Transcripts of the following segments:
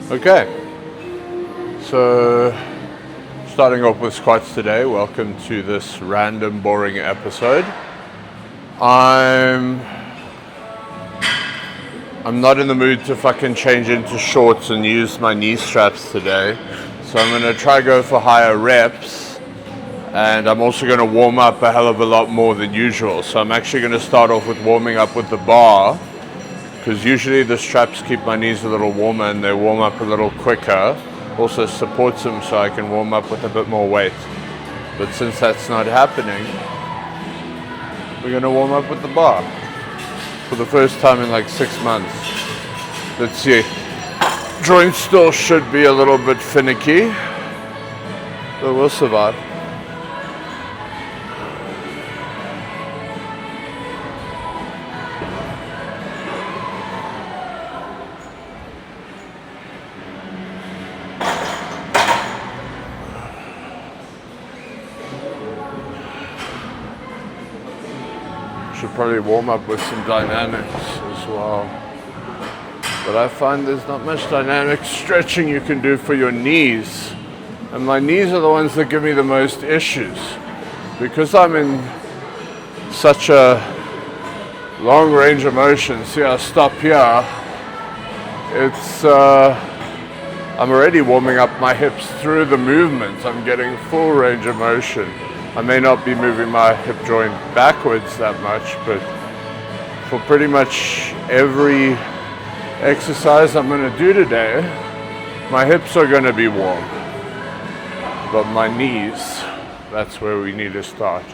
Okay, so starting off with squats today. Welcome to this random boring episode. I'm not in the mood to fucking change into shorts and use my knee straps today, so I'm gonna try go for higher reps, and I'm also gonna warm up a hell of a lot more than usual. So I'm actually gonna start off with warming up with the bar, because usually the straps keep my knees a little warmer and they warm up a little quicker. Also supports them so I can warm up with a bit more weight. But since that's not happening, we're gonna warm up with the bar for the first time in like 6 months. Let's see. Joints still should be a little bit finicky, but we'll survive. Should probably warm up with some dynamics as well. But I find there's not much dynamic stretching you can do for your knees. And my knees are the ones that give me the most issues. Because I'm in such a long range of motion, see I stop here, it's, I'm already warming up my hips through the movement. I'm getting full range of motion. I may not be moving my hip joint backwards that much, but for pretty much every exercise I'm going to do today, my hips are going to be warm. But my knees, that's where we need to start.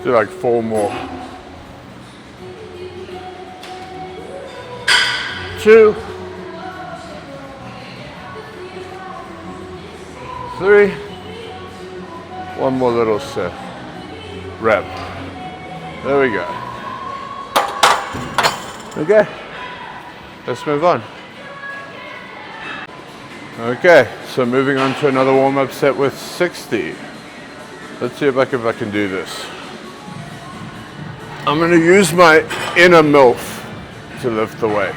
Do like 4 more. 2, 3. 1 more little set. Rep. There we go. Okay. Let's move on. Okay, so moving on to another warm-up set with 60. Let's see if I can do this. I'm going to use my inner MILF to lift the weight.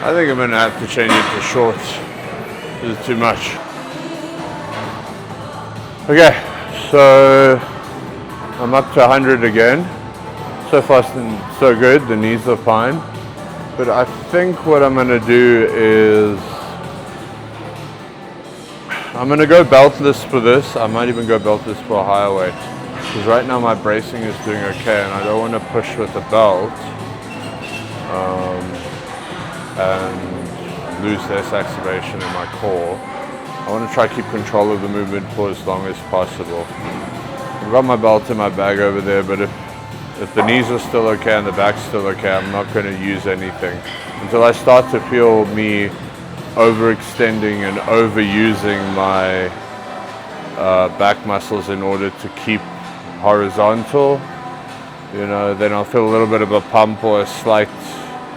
I think I'm going to have to change it to shorts. This is too much. Okay, so I'm up to 100 again. So far so good, the knees are fine. But I think what I'm going to do is I'm going to go beltless for this. I might even go beltless for a higher weight. Because right now my bracing is doing okay and I don't want to push with the belt and lose less activation in my core. I want to try to keep control of the movement for as long as possible. I've got my belt in my bag over there, but if If the knees are still okay and the back's still okay, I'm not going to use anything until I start to feel me overextending and overusing my back muscles in order to keep horizontal. You know, then I'll feel a little bit of a pump or a slight,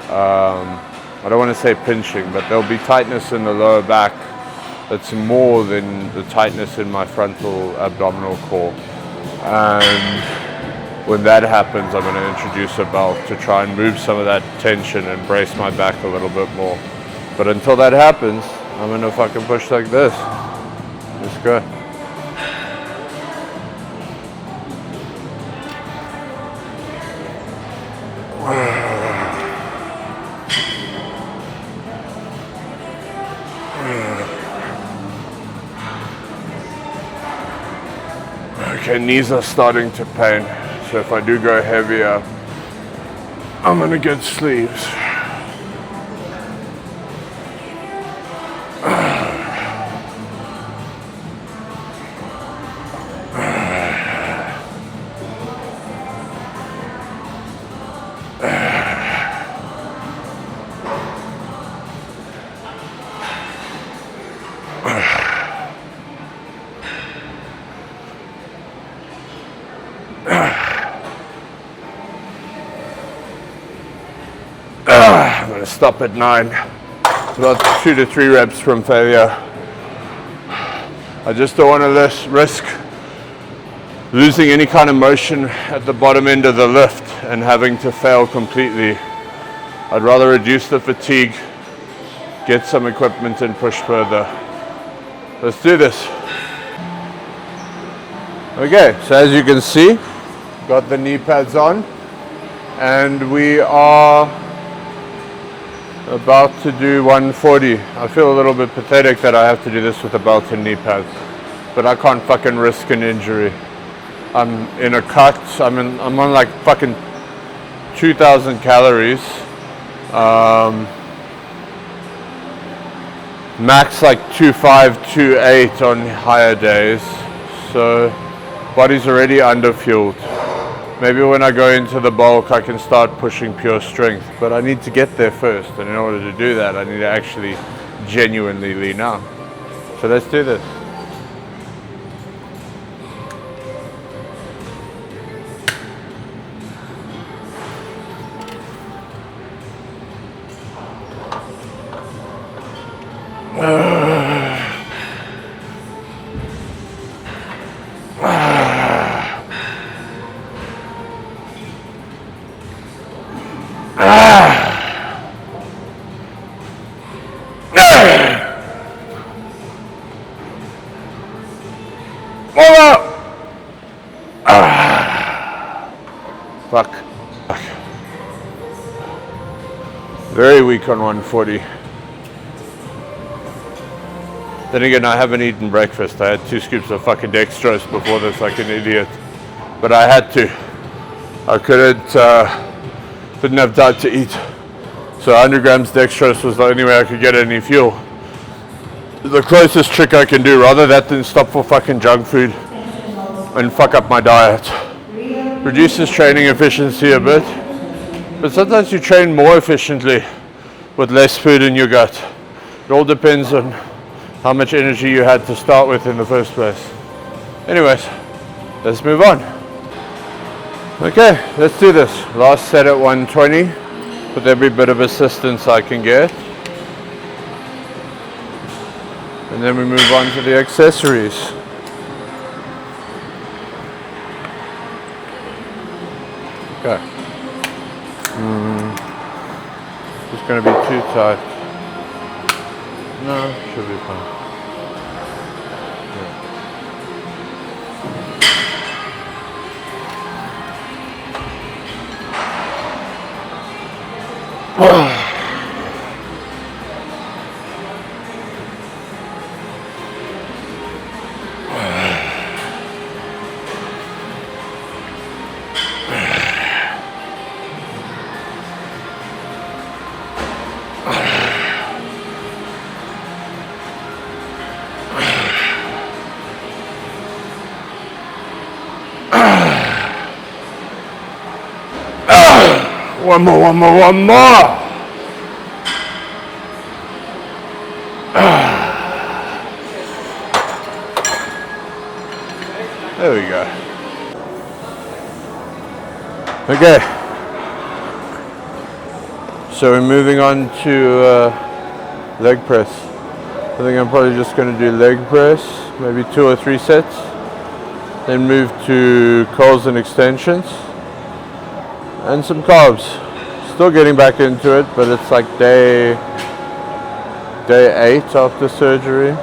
I don't want to say pinching, but there'll be tightness in the lower back that's more than the tightness in my frontal abdominal core. And when that happens, I'm going to introduce a belt to try and move some of that tension and brace my back a little bit more. But until that happens, I'm going to fucking push like this. Let's go. Okay, knees are starting to pain, so if I do go heavier, I'm gonna get sleeves. I'm going to stop at 9. It's about 2 to 3 reps from failure. I just don't want to risk losing any kind of motion at the bottom end of the lift and having to fail completely. I'd rather reduce the fatigue, get some equipment and push further. Let's do this. Okay, so as you can see, got the knee pads on and we are about to do 140. I feel a little bit pathetic that I have to do this with a belt and knee pads, but I can't fucking risk an injury. I'm in a cut. I'm on like fucking 2,000 calories. Max like 2.5, 2.8 on higher days. So body's already underfueled. Maybe when I go into the bulk, I can start pushing pure strength, but I need to get there first. And in order to do that, I need to actually genuinely lean out. So let's do this. Fuck. Very weak on 140. Then again, I haven't eaten breakfast. I had 2 scoops of fucking dextrose before this like an idiot. But I had to. I didn't have time to eat. So 100 grams dextrose was the only way I could get any fuel. The closest trick I can do, rather that than stop for fucking junk food and fuck up my diet. Reduces training efficiency a bit, but sometimes you train more efficiently with less food in your gut. It all depends on how much energy you had to start with in the first place. Anyways, let's move on. Okay, let's do this. Last set at 120 with every bit of assistance I can get. And then we move on to the accessories. Okay. It's going to be too tight. No, should be fine. Yeah. One more, one more, one more. There we go. Okay. So we're moving on to leg press. I think I'm probably just going to do leg press, maybe 2 or 3 sets. Then move to curls and extensions. And some carbs. Still getting back into it, but it's like day 8 after surgery.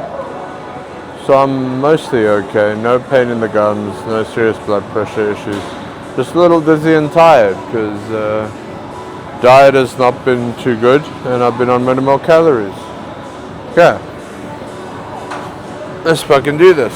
So I'm mostly okay. No pain in the gums, no serious blood pressure issues. Just a little dizzy and tired because diet has not been too good and I've been on minimal calories. Okay. Let's fucking do this.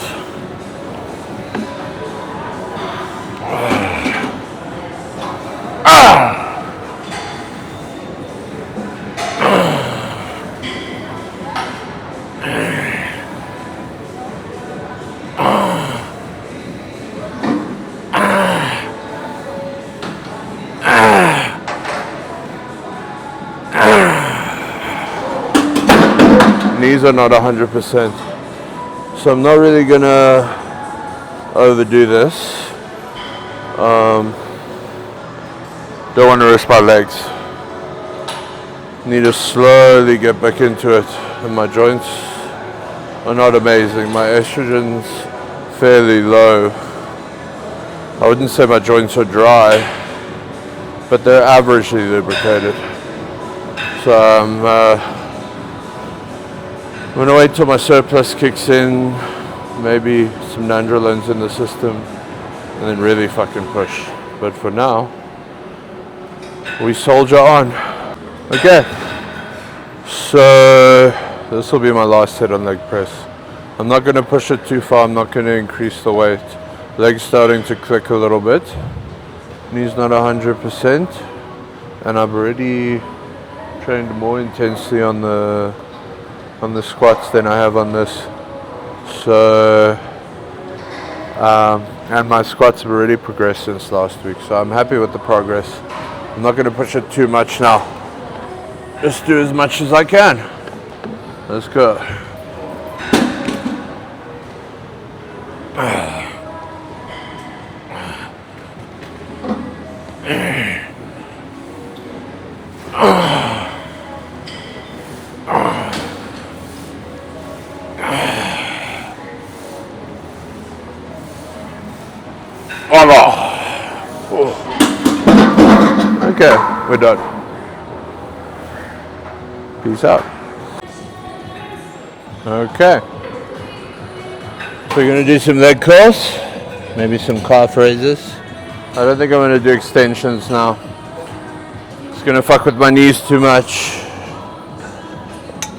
Knees are not 100%, so I'm not really gonna overdo this. Don't want to risk my legs. Need to slowly get back into it, and my joints are not amazing. My estrogen's fairly low. I wouldn't say my joints are dry, but they're averagely lubricated. So I'm gonna wait till my surplus kicks in, maybe some nandrolone in the system, and then really fucking push. But for now, we soldier on. Okay, so this will be my last set on leg press. I'm not gonna push it too far, I'm not gonna increase the weight. Legs starting to click a little bit. Knees not 100%, and I've already trained more intensely on the squats than I have on this. So and my squats have already progressed since last week, so I'm happy with the progress. I'm not going to push it too much now. Just do as much as I can. Let's go. Okay, we're done. Peace out. Okay. So we're going to do some leg curls, maybe some calf raises. I don't think I'm going to do extensions now. It's going to fuck with my knees too much.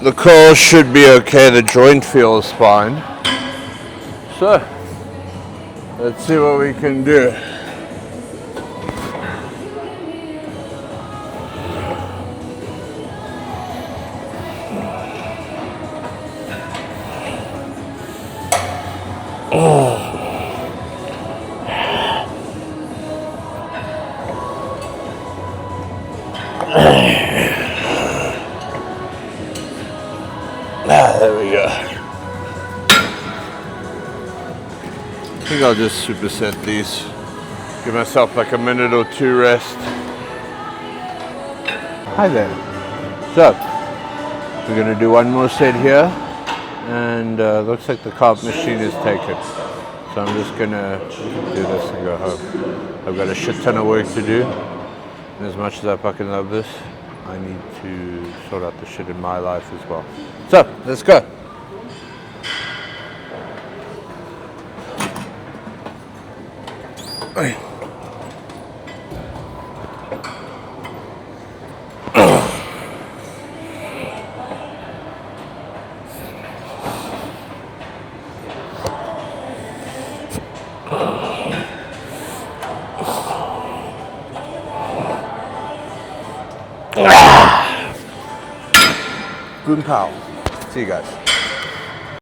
The curls should be okay, the joint feels fine. So, let's see what we can do. There we go. I think I'll just superset these. Give myself like a minute or 2 rest. Hi there. So, we're going to do one more set here. And looks like the carb machine is taken. So I'm just going to do this and go home. I've got a shit ton of work to do. And as much as I fucking love this, I need to sort out the shit in my life as well. So, let's go. Boom pow. See you guys.